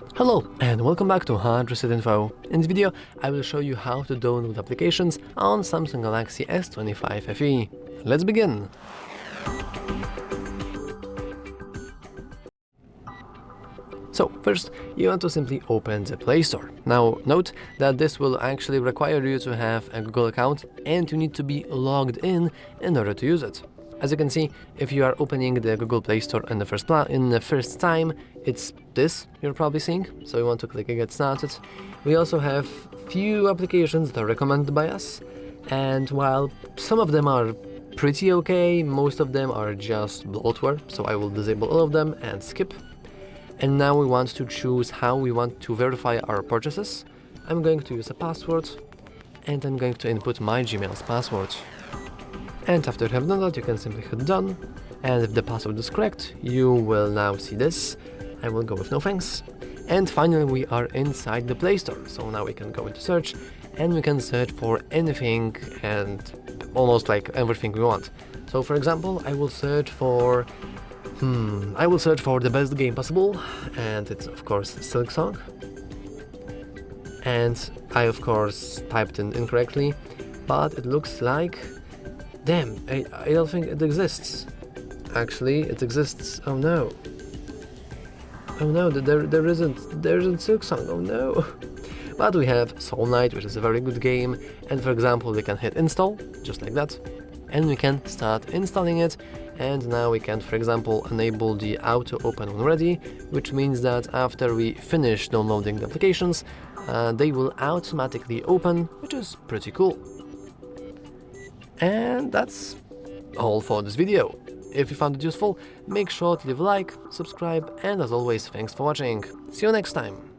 Hello and welcome back to Hard Reset Info. In this video, I will show you how to download applications on Samsung Galaxy S25 FE. Let's begin! So, first, you want to simply open the Play Store. Now, note that this will actually require you to have a Google account and you need to be logged in order to use it. As you can see, if you are opening the Google Play Store in the first time, it's this you're probably seeing. So you want to click Get Started. We also have few applications that are recommended by us, and while some of them are pretty okay, most of them are just bloatware. So I will disable all of them and skip. And now we want to choose how we want to verify our purchases. I'm going to use a password, and I'm going to input my Gmail's password. And after you have done that, you can simply hit done, and if the password is correct, you will now see this. I will go with no thanks. And finally, we are inside the Play Store, so now we can go into search, and we can search for anything and almost like everything we want. So for example, I will search for the best game possible, and it's of course SilkSong. And I of course typed in incorrectly, but it looks like, damn, I don't think it exists. Actually, it exists. Oh no. Oh no, there isn't SilkSong. Oh no. But we have Soul Knight, which is a very good game, and for example, we can hit install, just like that, and we can start installing it. And now we can, for example, enable the auto open when ready, which means that after we finish downloading the applications, they will automatically open, which is pretty cool. And that's all for this video. If you found it useful, make sure to leave a like, subscribe, and as always, thanks for watching. See you next time!